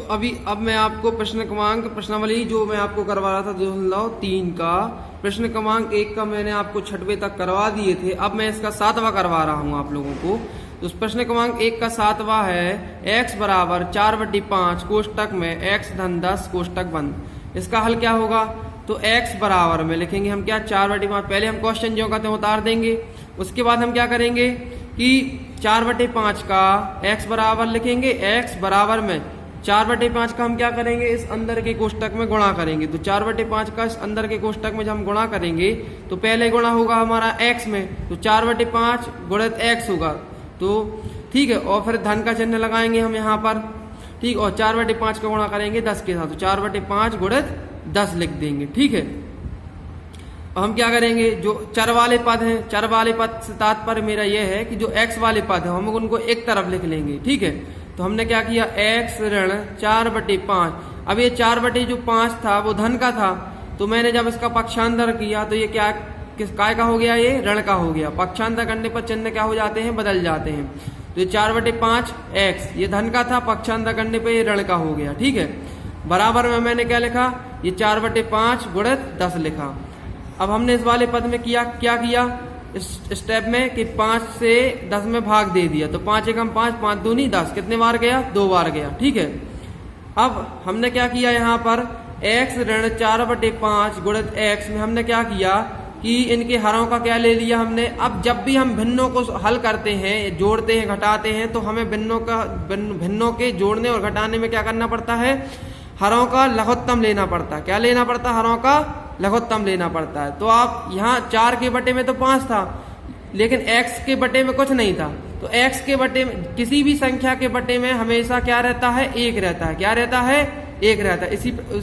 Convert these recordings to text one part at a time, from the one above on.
अब मैं आपको प्रश्नावली जो मैं आपको करवा रहा था 2003 का प्रश्न क्रमांक 1 का मैंने आपको 6वें तक करवा दिए थे। अब मैं इसका 7वां करवा रहा हूं आप लोगों को। तो प्रश्न क्रमांक 1 का 7वां है x बराबर 4/5 कोष्टक में x धन 10 कोष्टक बंद। इसका हल क्या होगा? तो x बराबर में लिखेंगे हम क्या 4/5। पहले हम क्वेश्चन जो कहते हैं उतार देंगे, उसके बाद हम क्या करेंगे कि 4/5 का x बराबर लिखेंगे, x बराबर में 4/5 का हम क्या करेंगे इस अंदर के कोष्टक में गुणा करेंगे। तो 4/5 का इस अंदर के कोष्टक में जब हम गुणा करेंगे तो पहले गुणा होगा हमारा x में, तो 4/5 गुणित x होगा। तो ठीक है, और फिर धन का चिन्ह लगाएंगे हम यहाँ पर, ठीक। और 4/5 का गुणा करेंगे 10 के साथ, तो 4/5 गुणित 10 लिख देंगे, ठीक है। अब हम क्या करेंगे, जो चर वाले पद हैं, चर वाले पद से तात्पर्य मेरा यह है कि जो x वाले पद है हम उनको एक तरफ लिख लेंगे, ठीक है। तो हमने क्या किया x ऋण 4/5। अब ये 4/5 था वो धन का था, तो मैंने जब इसका पक्षांतर किया तो ये क्या किस काय का हो गया, ये ऋण का हो गया। पक्षांतर करने पर चिन्ह क्या हो जाते हैं, बदल जाते हैं। तो ये 4/5 x ये धन का था, पक्षांतर करने पर ये ऋण का हो गया, ठीक है। बराबर में मैंने क्या लिखा, ये 4/5 गुणित 10 लिखा। अब हमने इस वाले पद में क्या किया इस स्टेप में कि 5 से 10 में भाग दे दिया, तो 5 एकम 5, 5 दूनी 10, कितने बार गया, 2 बार गया, ठीक है। अब हमने क्या किया यहाँ पर x ऋण 4/5 गुणित x में हमने क्या किया कि इनके हरों का क्या ले लिया हमने। अब जब भी हम भिन्नों को हल करते हैं, जोड़ते हैं, घटाते हैं, तो हमें भिन्नों के जोड़ने और घटाने में क्या करना पड़ता है, हरों का लघुत्तम लेना पड़ता है। क्या लेना पड़ता है, हरों का लघुत्तम लेना पड़ता है। तो आप यहाँ 4 के बटे में तो 5 था, लेकिन x के बटे में कुछ नहीं था। तो x के बटे में किसी भी संख्या के बटे में हमेशा क्या रहता है, 1 रहता है। क्या रहता है, 1 रहता है।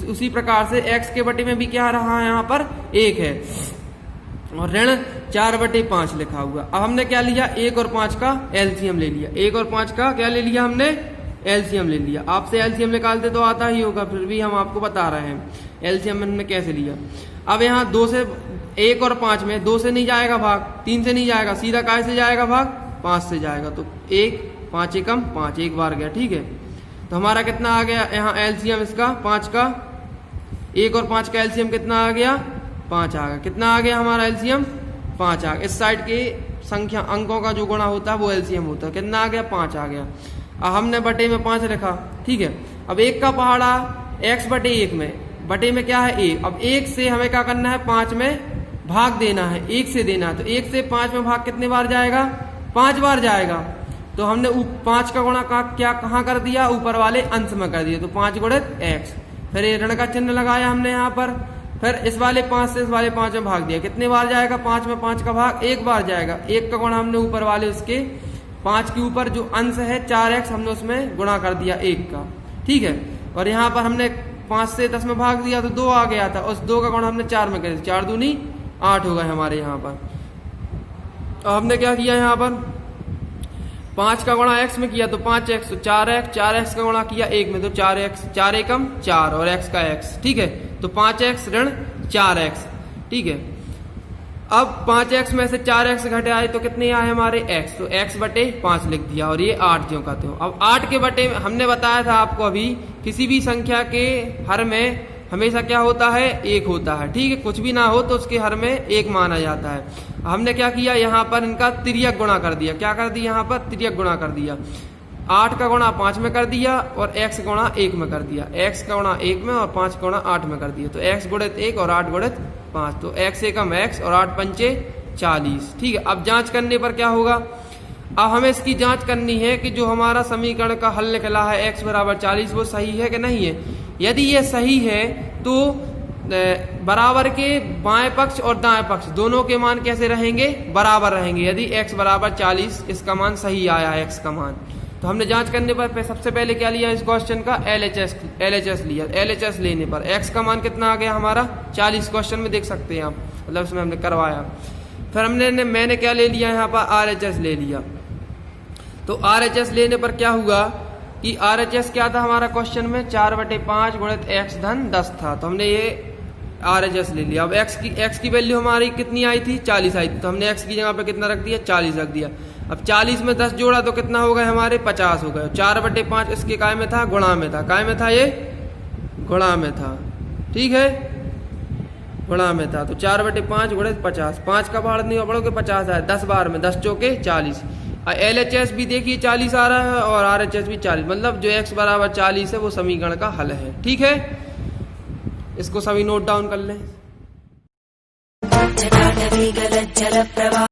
उसी प्रकार से x के बटे में भी क्या रहा है, यहाँ पर 1 है, और ऋण 4/5 लिखा हुआ। अब हमने क्या लिया, 1 और 5 का एलसीएम ले लिया। 1 और 5 का क्या ले लिया हमने, एलसीएम ले लिया। आपसे एलसीएम निकालते तो आता ही होगा, फिर भी हम आपको बता रहे हैं एलसीएम हमने कैसे लिया। अब यहाँ 2 से 1 और 5 में 2 से नहीं जाएगा भाग, 3 से नहीं जाएगा, सीधा काय से जाएगा भाग, 5 से जाएगा। तो 1 5 एकम 5, 1 बार गया, ठीक है। तो हमारा कितना आ गया यहाँ एलसीएम इसका 5 का, 1 और 5 का एलसीएम कितना आ गया, 5 आ गया। कितना आ गया हमारा एलसीएम, 5 आ गया। इस साइड के संख्या अंकों का जो गुणा होता है वो एलसीएम होता है। कितना आ गया, 5 आ गया। अब हमने बटे में 5 रखा, ठीक है। अब 1 का पहाड़ा x/1 में, बटे में क्या है 1। अब 1 से हमें क्या करना है, 5 में भाग देना है, 1 से देना है। तो 1 से 5 में भाग कितने बार जाएगा, 5 बार जाएगा। तो हमने 5 का गुणा कहाँ कर दिया, ऊपर वाले अंश में कर दिया। तो 5 गुणित x, फिर ये ऋण का चिन्ह लगाया हमने यहाँ पर, फिर इस वाले 5 से इस वाले 5 में भाग दिया। कितने बार जाएगा, 5 में 5 का भाग 1 बार जाएगा। 1 का गुणा हमने ऊपर वाले उसके 5 के ऊपर जो अंश है 4x हमने उसमें गुणा कर दिया 1 का, ठीक है। और यहाँ पर हमने 5 से 10 में भाग दिया तो 2 आ गया था, उस 2 का गुणा हमने 4 में कर दिया, 4 दूनी 8 हो गए हमारे यहाँ पर। और हमने क्या किया यहाँ पर 5 का गुणा x में किया तो 5x, तो 4x का गुणा किया 1 में तो 4x, 4 एकम 4 और x का x, ठीक है। तो 5x ऋण 4x, ठीक है। अब 5x में से 4x घटे आए तो कितने आए हमारे x, तो x/5 लिख दिया, और ये 8 जो कहते हो। अब 8 के बटे में हमने बताया था आपको अभी, किसी भी संख्या के हर में हमेशा क्या होता है, 1 होता है, ठीक है। कुछ भी ना हो तो उसके हर में 1 माना जाता है। हमने क्या किया यहाँ पर इनका तिर्यक गुणा कर दिया। क्या कर दिया यहाँ पर, तिर्यक गुणा कर दिया। 8 का गुणा 5 में कर दिया और x गुणा 1 में कर दिया। x का गुणा 1 में और 5 का गुणा 8 में कर दिया। तो x गुणित 1 और 8 गुणित 5, तो x एकम x और 8 पंचे 40, ठीक है। अब जांच करने पर क्या होगा, अब हमें इसकी जांच करनी है कि जो हमारा समीकरण का हल निकला है x बराबर 40 वो सही है कि नहीं है। यदि ये सही है तो बराबर के बाएं पक्ष और दाएं पक्ष दोनों के मान कैसे रहेंगे, बराबर रहेंगे। यदि x बराबर 40 इसका मान सही आया है, x का मान, तो हमने जांच करने पर सबसे पहले क्या लिया इस क्वेश्चन का, LHS लिया। LHS लेने पर x का मान कितना आ गया हमारा 40, क्वेश्चन में देख सकते हैं आप, मतलब इसमें हमने करवाया। फिर मैंने क्या ले लिया यहाँ पर, RHS ले लिया। तो RHS लेने पर क्या हुआ कि RHS क्या था हमारा क्वेश्चन में, 4/5 गुणित x धन 10 था। तो हमने ये RHS ले लिया। अब x की वैल्यू हमारी कितनी आई थी, 40 आई थी, तो हमने x की जगह पे कितना रख दिया, 40 रख दिया। अब 40 में 10 जोड़ा तो कितना हो गए हमारे, 50 हो गए। 4/5 इसके काय में था, गुणा में था, काय में था, ये गुणा में था, ठीक है, गुणा में था। तो 4/5 गुणे 50, 5 का बाहर नहीं बढ़ोगे 50 आया, 10 बार में 10 चौके 40। LHS भी देखिए 40 आ रहा है और RHS भी 40, मतलब जो x बराबर 40 है वो समीकरण का हल है, ठीक है। इसको सभी नोट डाउन कर लें।